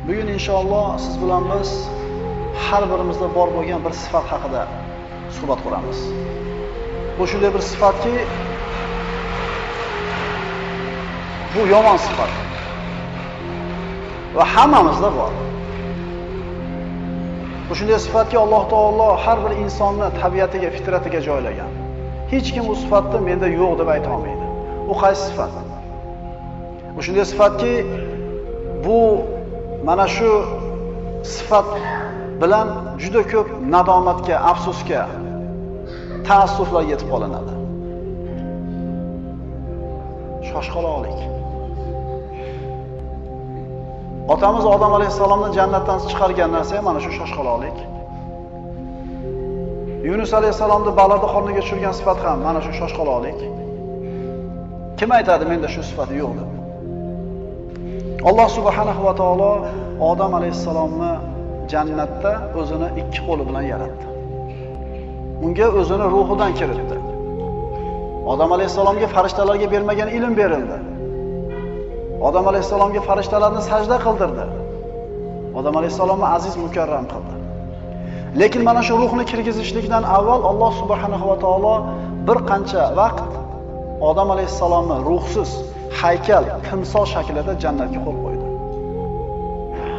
Bugun inshaalloh siz bilan biz har birimizda bor bo'lgan bir sifat haqida suhbat quramiz. Bu shunday bir sifatki, bu yomon sifat. Va hammamizda bor. Bu shunday sifatki, Alloh taolo har bir insonni tabiatiga, fitratiga joylagan. Hech kim bu sifatni menda yo'q deb ayta olmaydi. Bu qaysi sifat? Bu shunday sifatki, bu mana shu sifat bilan juda ko'p nadomatga, afsusga, taassuflarga yetib qolinadi. Shoshqaloqlik. Otamiz Odam alayhisalomni jannatdan chiqargan narsa mana shu shoshqaloqlik. Yunus alayhisalomni balada qorniga tushirgan sifat ham mana shu shoshqaloqlik. Kim aytadi menda shu sifat yo'q deb? Alloh subhanahu va taolo Odam alayhisalomni jannatda o'zini ikki qo'li bilan yaratdi. Unga o'zini ruhidan kiritdi. Odam alayhisalomga farishtalarga bermagan ilm berildi. Odam alayhisalomga farishtalarni sajda qildirdi. Odam alayhisalomni aziz mukarram qildi. Lekin mana shu ruhni kirgizishlikdan avval Alloh subhanahu va taolo bir qancha vaqt Odam alayhisalomni ruhsiz haykal, timsol shaklida jannatga qo'l qo'ydi.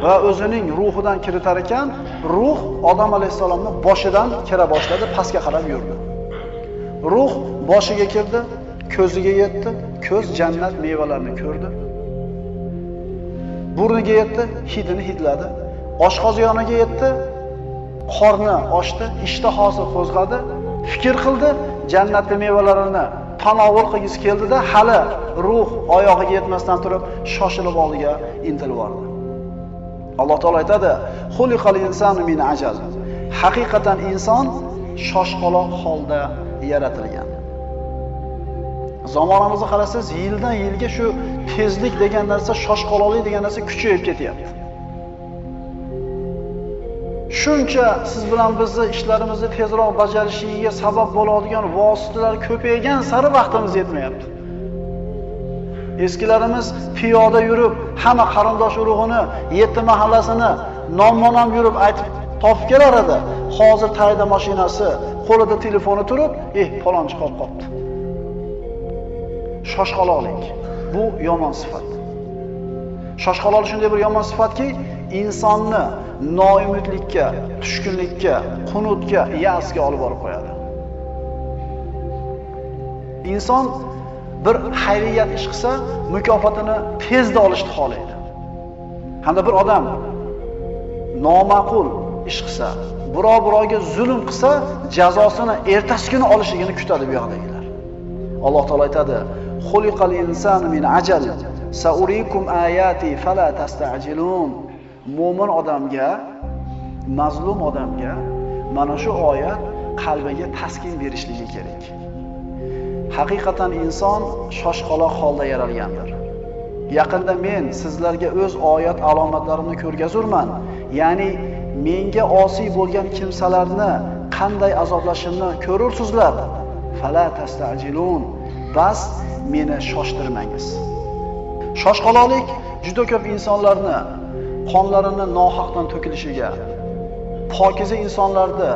Va o'zining ruhidan kiritar ekan, ruh Odam alayhisalomni boshidan kira boshladi, pastga qarab yurdi. Ruh boshiga kirdi, ko'ziga yetdi, ko'z jannat mevalarini ko'rdi. Burniga yetdi, hidini hidladi. Oshqozoniga yetdi, qorni ochdi, ishtahosi qo'zg'adi, fikr qildi, jannat mevalarini tanovul qilgisi keldida, hali ruh oyog'iga yetmasdan turib, shoshilib oldiga intilib bordi. Alloh taolo aytadi: "Xuliqal insanu min ajal." Haqiqatan inson shoshqaloq holda yaratilgan. Zamonamizga qarasangiz, yildan yilga shu tezlik degan narsa, shoshqaloqlik degan narsa kuchayib ketyapti. Shuncha siz bilan bizni ishlarimizni tezroq bajarishiga sabab bo'ladigan vositalar ko'paygan sari vaqtimiz yetmayapti. Eskilarimiz piyoda yurib, hamma qarindosh urug'ini, yetti mahallasini nomma-nom yurib aytib topib kelar edi. Hozir tayda mashinasi, qo'lida telefoni turib, falonchi qolib qopti. Shoshqaloqlik. Bu yomon sifat. Shoshqaloqlik shunday bir yomon sifatki, insonni noumidlikka, tushkunlikka, qunutga, ya'sga olib borib qo'yadi. Inson bir xayriyat ish qilsa, mukofotini tezda olishni xohlaydi. Hamda bir odam noma'qul ish qilsa, birovga zulm qilsa, jazosini ertasi kuni olishligini kutadi bu yoqdagilar. Alloh taolo aytadi: "Xuliqal insanu min ajal, saurikum ayati fala tasta'jilun." Mo'min odamga, mazlum odamga mana shu oyat qalbiga taskin berishligi kerak. Haqiqatan inson shoshqaloq holda yaralgandir. Yaqinda men sizlarga o'z oyat alomatlarimni ko'rgazurman. Ya'ni menga osiy bo'lgan kimsalarni qanday azoblashimni ko'rursizlar. Fala tasta'jilun. Bas meni shoshtirmangiz. Shoshqaloqlik juda ko'p insonlarni qonlarini nohaqdan to'kilishiga, pokiza insonlarda,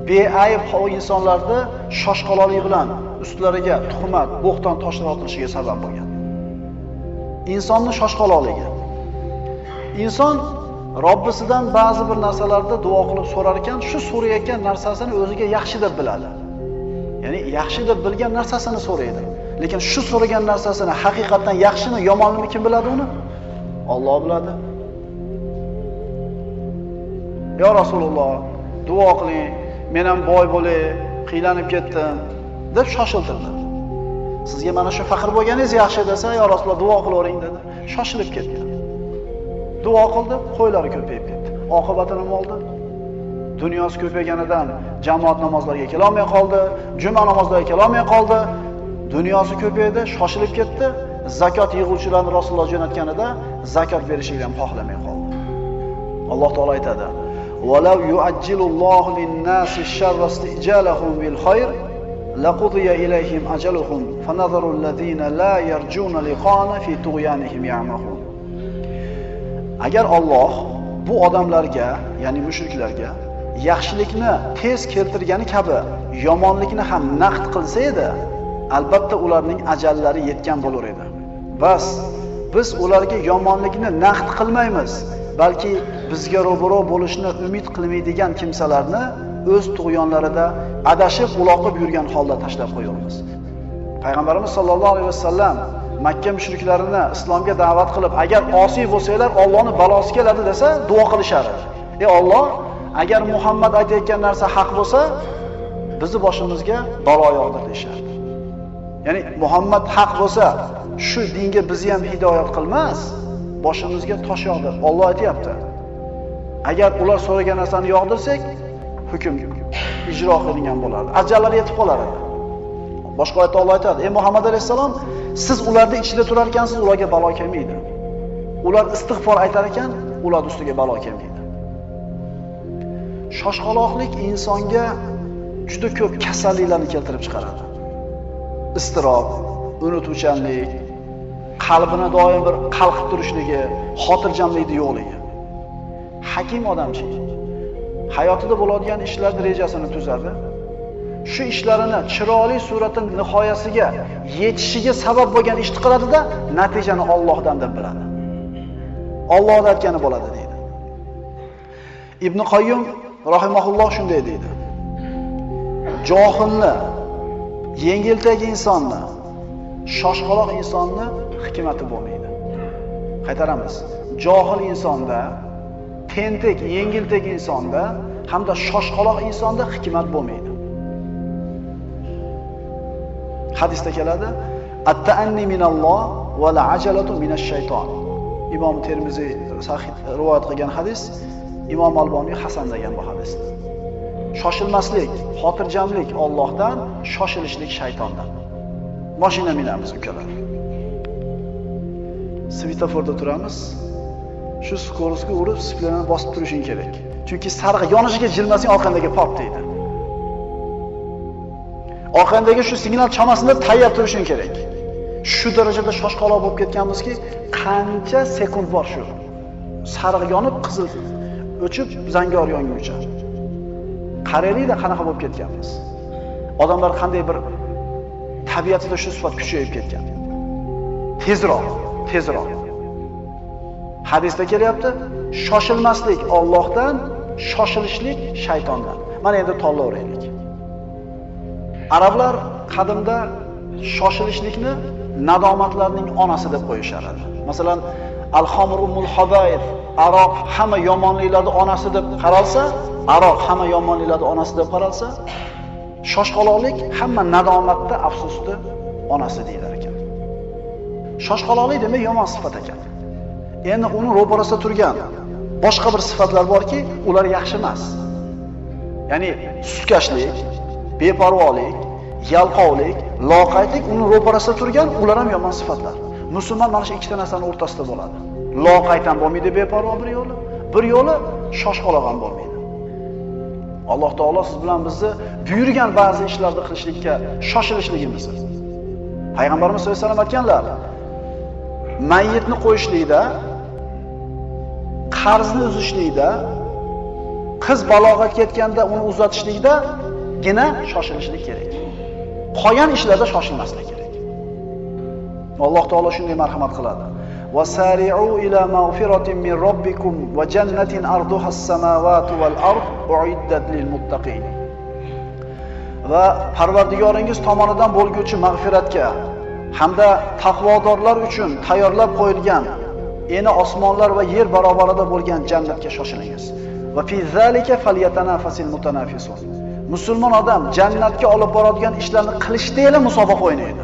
beayb insonlarda shoshqaloqlik bilan ustlariga tuhmat, bo'xton toshlar otilishiga sabab bo'lgan. Insonni shoshqaloqligi. Inson Robbisidan ba'zi bir narsalarda duo qilib so'rar ekan, shu so'rayotgan narsasini o'ziga yaxshi deb biladi. Ya'ni yaxshi deb bilgan narsasini so'raydi. Lekin shu so'ragan narsasini haqiqatan yaxshimi, yomonmi kim biladi uni? Alloh biladi. Ya Rasululloh, duo qiling, men ham boy bo'lay, qiylanib ketdim deb shoshiltirdi. Sizga mana shu faqir bo'lganingiz yaxshi desa, ya Rasululloh duo qilavering dedi. Shoshilib ketdi. Duo qildi, qo'ylari ko'payib ketdi. Oqibati nima bo'ldi? Dunyosi ko'payganidan jamoat namozlariga kela olmay qoldi, juma namozlariga kela olmay qoldi. Dunyosi ko'paydi, shoshilib ketdi. Zakot yig'uvchilarni Rasululloh jo'natganida zakot berishni ham xohlamay qoldi. Alloh taolo aytadi: "Walau yu'ajjilullohu lin-nasi sharra istijalahum bil khayr, laqudiya ilayhim ajaluhum, fanadharu alladhina la yarjuna liqana fi tughyanihim ya'mahun." Agar Alloh bu odamlarga, ya'ni mushriklarga yaxshilikni tez keltirgani kabi yomonlikni ham naqd qilsa edi, albatta ularning ajallari yetgan bo'lar edi. Bas, biz ularga yomonlikni naqd qilmaymiz, balki bizga ro'baro bo'lishni umid qilmaydigan kimsalarni o'z tug'yonlarida adashib uloqib yurgan holda tashlab qo'yamiz. Payg'ambarimiz sollallohu alayhi vasallam Makka mushriklarini islomga da'vat qilib, agar osiy bo'lsanglar Allohning balosi keladi desa, duo qilishar. Ey Alloh, agar Muhammad aytayotgan narsa haq bo'lsa, bizni boshimizga balo yog'dir deyishardi. Ya'ni Muhammad haq bo'lsa, shu dinga bizni ham hidoyat qilmas, boshimizga tosh yog'dir. Alloh aytayapti. Agar ular so'ragan narsani yog'dirsak, hukm ijro qilingan bo'lardi. Ajallari yetib qolar edi. Boshqa oyatda Alloh aytadi: "Ey Muhammad alayhisalom, siz ularning ichida turar ekansiz, ularga balo kelmaydi. Ular istig'for aytar ekan, ular ustiga balo kelmaydi." Shoshqaloqlik insonga juda ko'p kasalliklarni keltirib chiqaradi. Iztirob, unutuvchanlik, qalbini doim bir qalqib turishligi, xotirjamlikni yo'qligi. Hakim odamchi hayotida bo'ladigan ishlarning rejasini tuzadi. Shu ishlarini chiroyli suratning nihoyasiga yetishiga sabab bo'lgan ishni qiladi-da, natijani Allohdan deb biladi. Alloh aytgani bo'ladi deydi. Ibn Qoyyim rahimahulloh shunday deydi: Johilni, yengiltagi insonni, shoshqaloq insonni hikmati bo'lmaydi. Qaytaramiz. Johil insonda, tentak, yengiltek insonda hamda shoshqaloq insonda hikmat bo'lmaydi. Hadisda keladi: "At-ta'anni minalloh va al-ajalatu minash-shayton." Imom Termiziy sahih rivoyat qilgan hadis, Imom Alboniy hasan degan bu hadisni. Shoshilmaslik, xotirjamlik Allohdan, shoshilishlik shaytondan. Mashina minamiz ukalar. Svetoforda turamiz. Shu skoroskga urib, splenani bosib turishing kerak. Chunki sariq yonishiga jilmasang orqandagi pop deydi. Orqandagi shu signal chamasida tayyor turishing kerak. Shu darajada shoshqaloq bo'lib ketganmizki, qancha sekund bor shu. Sariq yonib, qizil o'chib, zangor yonguncha. Qaraylik-da qanaqa bo'lib ketganmiz. Odamlar qanday bir tabiatida shu sifat kuchayib ketgan. Tezroq. Hadisda kelyapti, shoshilmaslik Allohdan, shoshilishlik shaytondan. Mana endi tanlayveraylik. Arablar qadimda shoshilishlikni nadomatlarning onasi deb qo'yishardi. Masalan, al-xamru ummul habaib, aroq hamma yomonliklarning onasi deb qaralsa, shoshqaloqlik hamma nadomatda, afsusda onasi deylar ekan. Shoshqaloqlik demak yomon sifat ekan. Endi uni ro'parasida turgan boshqa bir sifatlar borki, ular yaxshi emas. Ya'ni suskashlik, beparvolik, yalqovlik, loqaydlik uni ro'parasida turgan, ular ham yomon sifatlar. Musulmon mana shu ikkita narsaning o'rtasida bo'ladi. Loqayd ham bo'lmaydi, beparvo bir yo'li shoshqaloq ham bo'lmaydi. Alloh taolo siz bilan bizni buyurgan ba'zi ishlarni qilishlikka shoshilishligimiz. Payg'ambarimiz sollallohu alayhi vasallam aytganlar: mayyitni qo'yishlikda, qarzni uzishlikda, qiz balog'atga yetganda uni uzatishlikdagina shoshilishlik kerak. Qolgan ishlarda shoshilmaslik kerak. Alloh taolo shunday marhamat qiladi. Wasari'u ila mag'firatin min robbikum va jannatin arduha as-samawati wal ard uiddat lil muttaqin. Va Parvardigoringiz tomonidan bo'lguvchi mag'firatga hamda taqvodorlar uchun tayyorlab qo'yilgan eni osmonlar va yer barobarida bo'lgan jannatga shoshilingiz. Va fi zalika falyatanafasil mutanafisun. Musulmon odam jannatga olib boradigan ishlarni qilishda musobaqa o'ynaydi.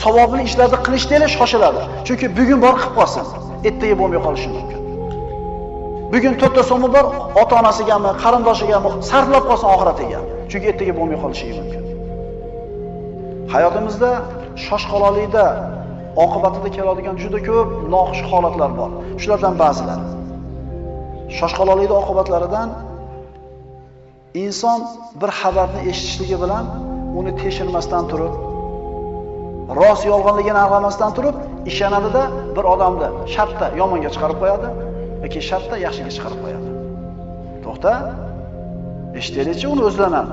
Savobli ishlarni qilishda shoshiladi. Chunki bugun bor qilib qolsin, ertaga bo'lmay qolishi mumkin. Bugun 4 ta so'mi bor, ota-onasigami, qarindoshigami sarflab qolsin oxiratiga. Chunki ertaga bo'lmay qolishi mumkin. Hayotimizda shoshqaloqlikda oqibatida keladigan juda ko'p noxush holatlar bor. Shulardan ba'zilari. Shoshqaloqlikning oqibatlaridan inson bir xabarni eshitishligi bilan uni tekshirmasdan turib, rost yolg'onligini aniqlamasdan turib, ishonadida bir odamni shartda yomonga chiqarib qo'yadi yoki shartda yaxshiga chiqarib qo'yadi. To'xta, eshitaylikchi uni o'zidan ham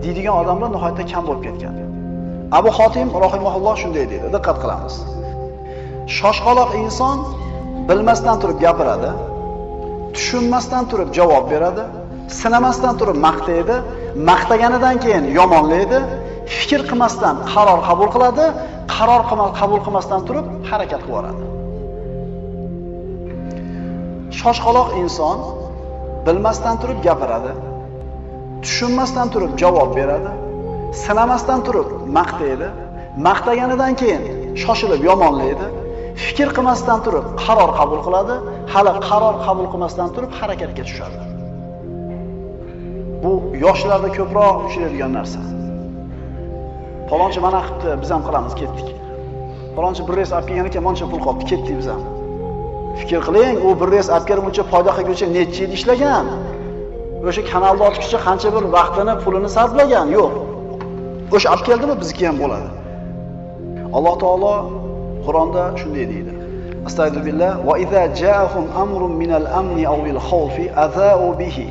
deydigan odamlar nihoyatda kam bo'lib ketgan. Abu Xotim rahimahulloh shunday deydi, diqqat qilamiz. Shoshqaloq inson bilmasdan turib gapiradi, tushunmasdan turib javob beradi, sinamasdan turib maqtaydi, maqtaganidan keyin yomonlaydi, fikr qilmasdan qaror qabul qiladi, qaror qabul qilmasdan turib harakat qilib boradi. Shoshqaloq inson bilmasdan turib gapiradi, tushunmasdan turib javob beradi, sinamasdan turib maqtaydi, maqtaganidan keyin shoshilib yomonlaydi, fikr qilmasdan turib qaror qabul qiladi, hali qaror qabul qilmasdan turib harakatga tushadi. Bu yoshlarda ko'proq uchraydigan narsa. Falonchi mana qilibdi, biz ham qilamiz, ketdik. Falonchi bir reys olib kelgan ekan, moncha pul qolibdi, ketdik biz ham. Fikr qiling, u bir reys olib kelguncha foyda qilguncha necha yil ishlagan? O'sha kanalda otishcha qancha bir vaqtini, pulini sarflagan? Yo'q. O'sha olib keldimi, bizniki ham bo'ladi. Alloh taolo Qur'onda shunday deydi. Astagfirullah va idza ja'ahum amrun minal amni aw al khawfi adha'u bihi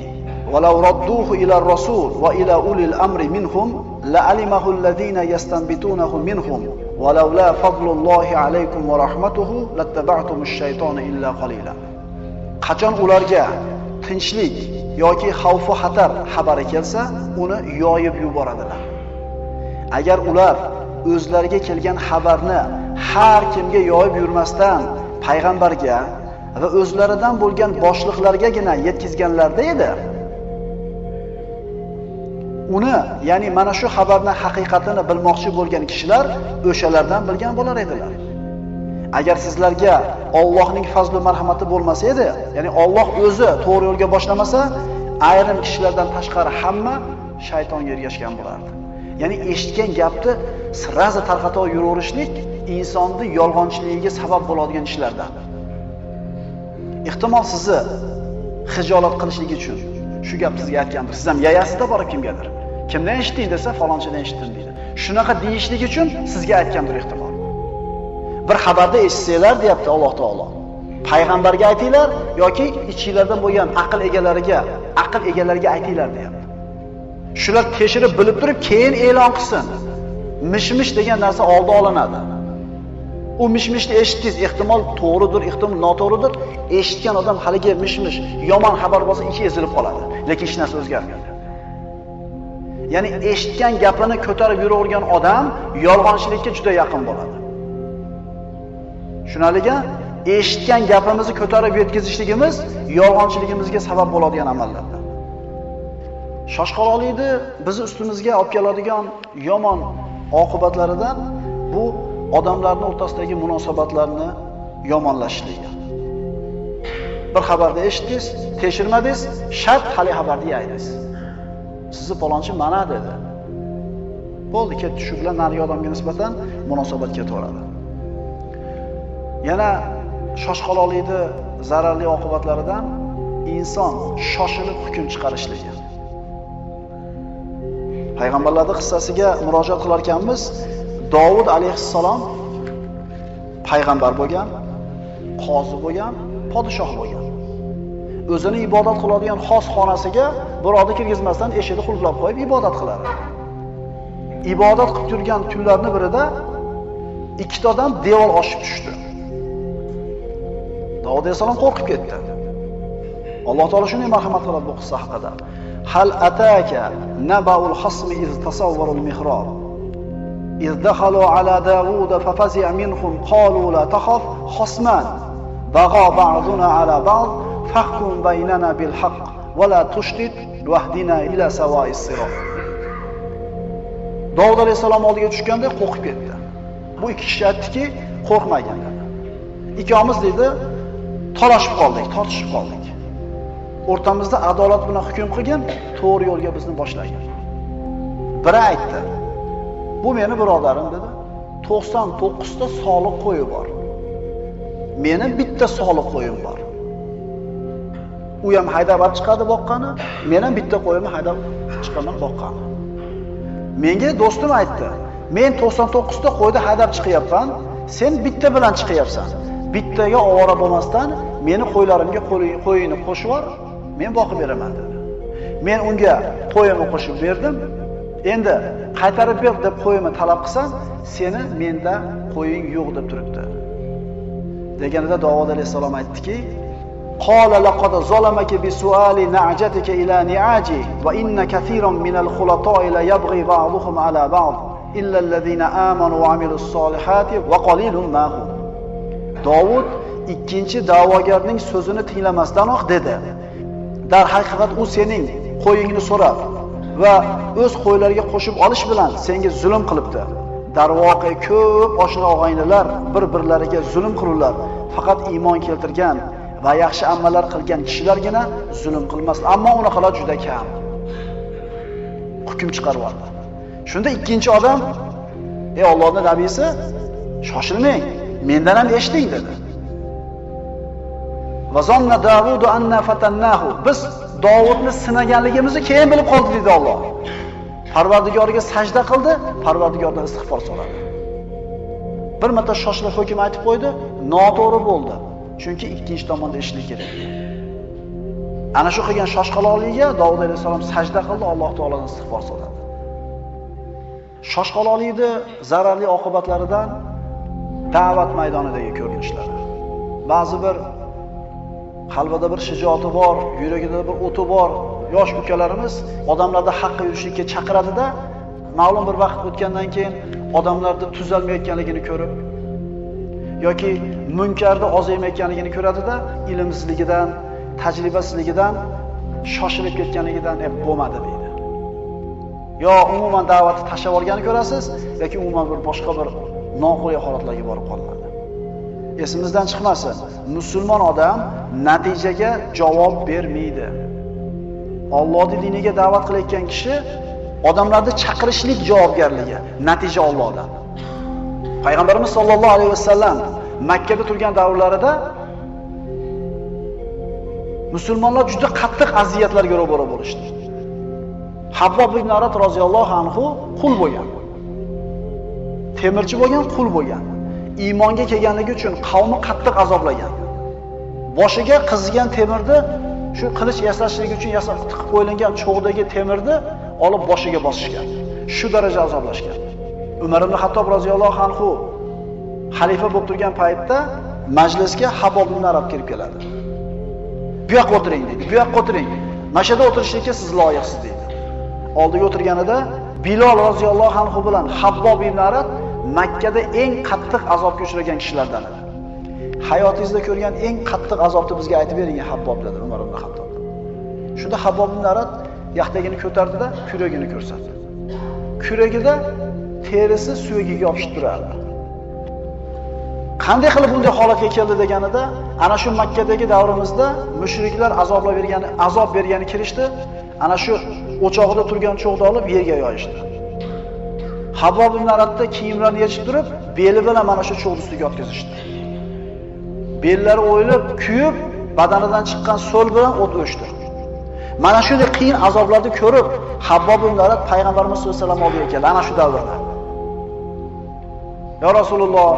wa law radduhu ila ar-rasul wa ila ulil amri minhum la'alimahu alladhina yastanbitunahu minhum wa lawla fadlullohi alaykum wa rahmatuhu lattaba'tumush shaytona illa qalila. Qachon ularga tinchlik yoki xavf va xatar xabari kelsa, uni yoyib yuboradilar. Agar ular o'zlariga kelgan xabarni har kimga yoyib yurmasdan payg'ambarga va o'zlaridan bo'lgan boshliqlargagina yetkazganlarda edi, uni, ya'ni mana shu xabarning haqiqatini bilmoqchi bo'lgan kishilar o'shalardan bilgan bo'lar edilar. Agar sizlarga Allohning fazli marhamati bo'lmasa edi, ya'ni Alloh o'zi to'g'ri yo'lga boshlamasa, ayrim kishilardan tashqari hamma shaytonga ergashgan bo'lardi. Ya'ni eshitgan gapni siraza tarqatib yuraverishlik insonni yolg'onchiligiga sabab bo'ladigan ishlardan. Ehtimol sizni xijolat qilishligi uchun shu gap sizga aytgandir. Siz ham yayasida borib kimgadir. Kimdan eshitding desa, falonchidan eshitdim deydi. Shunaqa deyishlik uchun sizga aytgandir ehtimol. Bir xabarda eshitsanglar deyapti Alloh taolo. Payg'ambarga aytinglar yoki ichingizdan bo'lgan aql egalariga aytinglar deyapti. Shular tekshirib bilib turib keyin e'lon qilsin. Mishmish degan narsa oldi olinadi. U mishmishni eshitdingiz, ehtimol to'g'ridir, ehtimol noto'g'ridir. Eshitgan odam haligi mishmish, yomon xabar bo'lsa ichi ezilib qoladi, lekin hech narsa o'zgarmaydi. Ya'ni eshitgan gapini ko'tarib yuravergan odam yolg'onchilikka juda yaqin bo'ladi. Shunaliga eshitgan gapimizni ko'tarib yetkazishligimiz yolg'onchiligimizga sabab bo'ladigan amallardan. Shoshqaloqlikni bizni ustimizga olib keladigan yomon oqibatlaridan bu odamlarning o'rtasidagi munosabatlarni yomonlashishligi. Bir xabarda eshitdingiz, tekshirmadingiz, shart hali xabarni yaydingiz. Sizni palonchi mana dedi. Bo'ldi, ketdi, shu bilan narigi odamga nisbatan munosabat ketaveradi. Yana shoshqaloqlikni zararli oqibatlaridan inson shoshilib hukm chiqarishligi. Payg'ambarlarning qissasiga murojaat qilar ekanmiz. Davud alayhissalom payg'ambar bo'lgan, qozi bo'lgan, podshoh bo'lgan. O'zini ibodat qiladigan xos xonasiga birovni kirgizmasdan eshikni qulflab qo'yib ibodat qiladi. Ibodat qilib yurgan kunlarning birida ikkitadan devor oshib tushdi. Davud alayhissalom qo'rqib ketdi. Alloh taolo shunday marhamat qiladi bu qissa haqida. Hal ataka naba'ul khasmi iz tasawwarul mihrab. إذ دخلوا على داود ففزع منهم قالوا لا تخف خصمان بغى بعضنا على بعض فاحكم بيننا بالحق ولا تشتت واهدنا إلى سواء الصراط. Davud alayhisalom oldiga tushganda qo'rqib ketdi. Bu ikki kishi aytdiki, qo'rqmagin dedi. Ikkomiz dedi, talashib qoldik, tortishib qoldik. O'rtamizda adolat bilan hukm qilgin, to'g'ri yo'lga bizni boshlagin. Biri aytdi, bu meni birodarim dedi. 99 ta soliq qo'yi bor. Meni bitta soliq qo'yim bor. U ham haydab olib chiqadi boqqani, men ham bitta qo'yimni haydab chiqaman boqqani. Menga do'stim aytdi, men 99 ta qo'yni haydab chiqyapman, Sen bitta bilan chiqyapsan. Bittaga ovora bo'lmasdan meni qo'ylarimga qo'yini qo'shib yubor, men boqib beraman dedi. Men unga qo'yimni qo'shib berdim. Endi qaytarib ber deb qo'yimni talab qilsam, seni menda qo'ying yo'q deb turibdi. Deganida Davud alayhisalom aytdiki: "Qala laqad zalamaka bi su'ali na'jatika ila ni'aji va inna katiran minal khulata'i la yabghi ba'duhum ala ba'd illa alladhina amanu wa amilus solihati va qalilun ma hum." Davud ikkinchi da'vogarning so'zini tinglamasdanoq dedi: "Dar haqiqat u sening qo'yingni so'rab va o'z qo'ylariga qo'shib olish bilan senga zulm qilibdi. Darvoqe ko'p oshna og'aynilar bir-birlariga zulm qilurlar. Faqat iymon keltirgan va yaxshi amallar qilgan kishilargina zulm qilmas. Ammo unaqalar juda kam." Hukm chiqarib. Shunda ikkinchi odam: "Ey Allohning nabiysi, shoshilmang, mendan ham eshiting" dedi. Va zanna Davud anna fatannahu. Biz Davudni sinaganligimizni keyin bilib qoldik dedi Alloh. Parvardigoriga sajda qildi, Parvardigordan istig'for so'radi. Bir marta shoshilib hukm aytib qo'ydi, noto'g'ri bo'ldi. Chunki ikkinchi tomonda eshitlik kerak. Ana shu qilgan shoshqaloqligiga Davud alayhisalom sajda qildi, Alloh taoladan istig'for so'radi. Shoshqaloqlikni zararli oqibatlaridan da'vat maydonidagi ko'rinishlar. Ba'zi bir qalbida bir shijoati bor, yuragida bir o'ti bor yosh ukalarimiz odamlarni haqqa yurishga chaqiradi-da, ma'lum bir vaqt o'tgandan keyin odamlarda tuzalmayotganligini ko'rib yoki munkarda ozaymayotganligini ko'radi-da, ilmsizligidan, tajribasizligidan, shoshilib ketganligidan bo'lmadi deydi. Yo umuman da'vatni tashlab olganini ko'rasiz, yoki umuman bir boshqa bir noqulay holatlarga borib qoladi. Esimizdan chiqmasin, musulmon odam natijaga javob bermaydi. Allohning diniga da'vat qilayotgan kishi odamlarni chaqirishlik javobgarligi, natija Allohdan. Payg'ambarimiz sollallohu alayhi vasallam Makka da turgan davrlarida musulmonlar juda qattiq aziyatlarga ro'baro bo'lishdi. Habbob ibn Arat roziyallohu anhu qul bo'lgan. Temirchi bo'lgan, qul bo'lgan. Iymonga kelganligi uchun qavmi qattiq azoblagan. Boshiga qizigan temirni shu qilich yasashlik uchun tiqib qo'yilgan cho'g'dagi temirni olib boshiga bosishgan. Shu daraja azoblashgan. Umar ibn Xattob roziyallohu anhu xalifa bo'lib turgan paytda majlisga Habbob ibn Arat kirib keladi. Bu yoqqa o'tiring deydi. Bu yoqqa o'tiring. Mashada o'tirishlikka siz loyiqsiz deydi. Oldiga o'tirganida Bilol roziyallohu anhu bilan Habbob ibn Arat Makkada eng qattiq azobga uchragan kishilardan edi. Hayotingizda ko'rgan eng qattiq azobni bizga aytib bering, Habbob dedi Umar ibn Xattob. Shunda Habbob ibn Arat yaxtagini ko'tardi-da, kuragini ko'rsatdi. Kuragida terisi suyagiga yopishib turardi. Qanday qilib bunday holatga keldi deganida, ana shu Makkadagi davrimizda mushriklar azob bergani kirishdi. Ana shu o'chog'ida turgan cho'g'ni olib yerga yoyishdi. Habbob ibn Aratda kiyimlarini yechib turib, beli bilan mana shu cho'g'ni ustiga o'tkazishdi. Bellari o'yilib, kuyib, badanidan chiqqan so'l bilan o't o'chdi. Mana shunday qiyin azoblarni ko'rib, Habbob ibn Arat payg'ambarimiz sollallohu alayhi vasallam oldiga keldi ana shu davrda. Ya Rasululloh,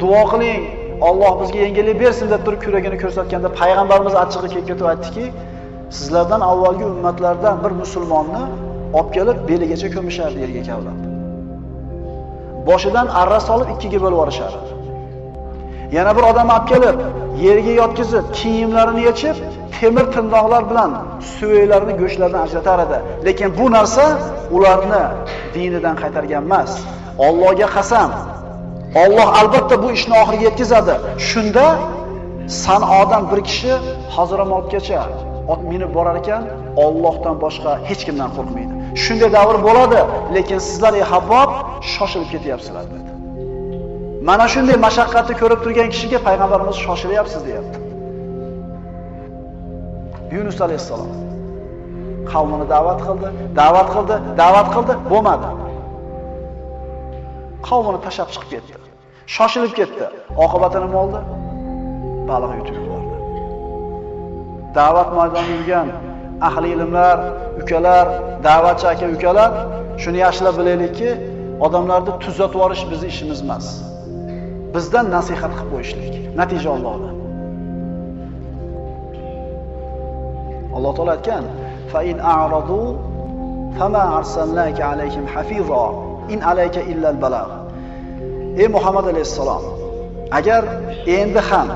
duo qiling, Alloh bizga yengillik bersin deb turib kuragini ko'rsatganda payg'ambarimiz achchig'i kelib ketib aytdiki, sizlardan avvalgi ummatlardan bir musulmonni olib kelib beligacha ko'mishardi yerga kavlab. Boshidan arra solib ikkiga bo'lib yuborishardi. Yana bir odam olib kelib yerga yotkizib, kiyimlarini yechib, temir tirnoqlar bilan suyaklarini, go'shtlarini ajratar edi. Lekin bu narsa ularni dinidan qaytargan emas. Allohga qasam, Alloh albatta bu ishni oxiriga yetkazadi. Shunda Sanodan bir kishi Hazramotgacha ot minib borar ekan, Allohdan boshqa hech kimdan qo'rqmaydi. Shunday davr bo'ladi, lekin sizlar ey Habbob shoshilib ketyapsizlar dedi. Mana shunday mashaqqatni ko'rib turgan kishiga payg'ambarimiz shoshilyapsiz deyapti. Yunus alayhisalom qavmini da'vat qildi, bo'lmadi. Qavmini tashab chiqib ketdi. Shoshilib ketdi. Oqibati nima bo'ldi? Baliq yutib yubordi. Da'vat maydonida yurgan ahli ilmlar, ukalar, da'vatchi aka-ukalar shuni yaxshilab bilaylikki, odamlarni tuzatib yuborish bizning ishimiz emas. bizdan nasihat qilib qo'yishlik. Natija Allohdan. Alloh taolo aytgan: "Fa in a'radu fama arsalnaka alayhim hafiza in alayka illa al-balagh." Ey Muhammad alayhissalom, agar endi ham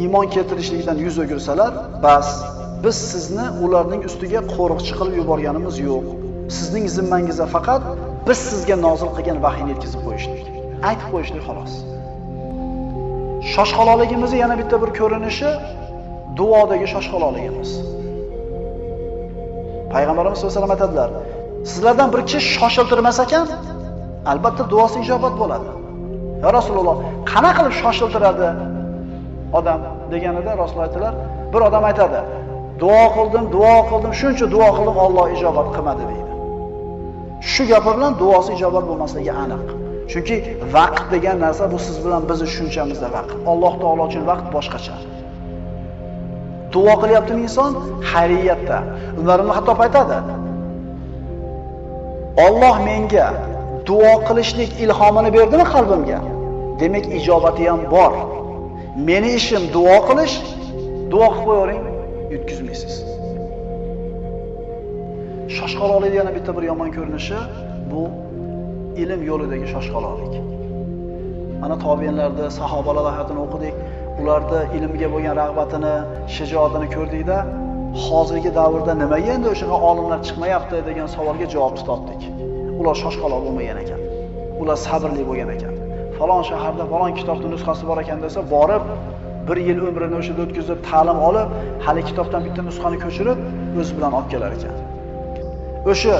iymon keltirishlikdan yuz o'girsalar, bas biz sizni ularning ustiga qo'riqchi qilib yuborganimiz yo'q. Sizning zimmangizga faqat biz sizga nozil qilgan vahiyni yetkazib qo'yishlik, aytib qo'yishlik xolos. Shoshqaloqligimizni yana bitta bir ko'rinishi duodagi shoshqaloqligimiz. Payg'ambarimiz sollallohu alayhi vasallam aytadilar: "Sizlardan bir kishi shoshiltirmas ekan, albatta duosi ijobat bo'ladi." Ya Rasululloh, qanaqa qilib shoshiltiradi odam deganida Rasululloh aytdilar, bir odam aytadi: "Duo qildim, shuncha duo qildim, Alloh ijobat qilmadi" deydi. Shu gapi bilan duosi ijobat bo'lmasligi aniq. Chunki vaqt degan narsa bu siz bilan bizni tushunchamizda vaqt. Alloh taolo uchun vaqt boshqacha. Duo qilyaptimi inson xayriyatda. Umar ibn Xattob aytadi: "Alloh menga duo qilishlik ilhomini berdimi qalbimga? Demak ijobati ham bor. Meni ishim duo qilish, duo qilib qo'ying, yutkizmaysiz." Shoshqaloqlik yana bitta bir yomon ko'rinishi bu ilm yo'lidagi shoshqaloqlik. Mana tobiinlarda, sahobalar hayotini o'qidik, ularda ilmga bo'lgan rag'batini, shijoatini ko'rdikda, hozirgi davrda nimaga endi o'shaga olimlar chiqmayapti degan savolga javob topdik. Ular shoshqaloq bo'lmagan ekan. Ular sabrli bo'lgan ekan. Falon shaharda falon kitobning nusxasi bor ekan desa, borib 1 yil umrini o'shada o'tkazib, ta'lim olib, hali kitobdan bitta nusxani ko'chirib, o'zi bilan olib kelar ekan. O'sha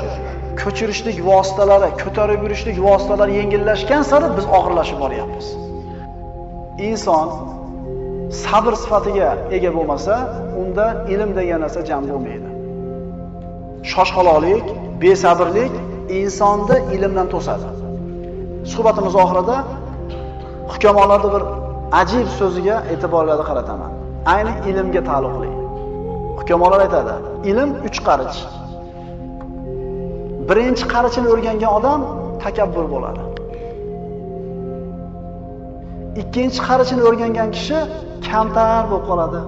ko'chirishlik vositalari, ko'tarib yurishlik vositalari yengillashgan sari biz og'irlashib boryapmiz. Inson sabr sifatiga ega bo'lmasa, unda ilm degan narsa jam bo'lmaydi. Shoshqaloqlik, besabrlik insonni ilmdan to'sadi. Suhbatimiz oxirida hukamonlarda bir ajib so'ziga e'tiborlarni qarataman. Ayni ilmga taalluqli. Hukamonlar aytadi: ilm 3 qarich. Birinchi qarichini o'rgangan odam takabbur bo'ladi. Ikkinchi qarichini o'rgangan kishi kamtar bo'lib qoladi.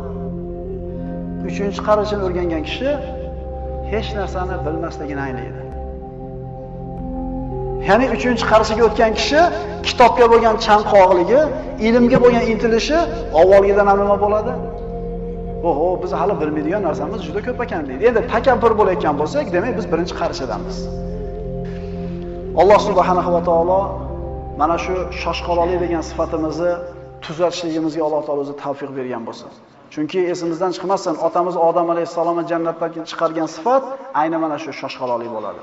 Uchinchi qarichini o'rgangan kishi hech narsani bilmasligini anglaydi. Ya'ni uchinchi qarichiga o'tgan kishi kitobga bo'lgan chanqoqligi, ilmga bo'lgan intilishi avvalgidan ham nima bo'ladi? Oho, biz hali bilmaydigan narsamiz juda ko'p ekan deydi. Endi takabbur bo'layotgan bo'lsak, demak biz birinchi qarichidamiz. Alloh subhanahu va taolo mana shu shoshqaloqlik degan sifatimizni tuzatishligimizga Alloh taolo o'zi tavfiq bergan bo'lsin. Chunki esimizdan chiqmasin, otamiz Odam alayhisolamni jannatdan chiqargan sifat ayni mana shu shoshqaloqlik bo'ladi.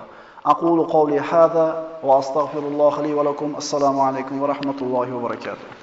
Aqulu qawli hada va astaghfirulloh li va lakum. Assalomu alaykum va rahmatullohi va barakatuh.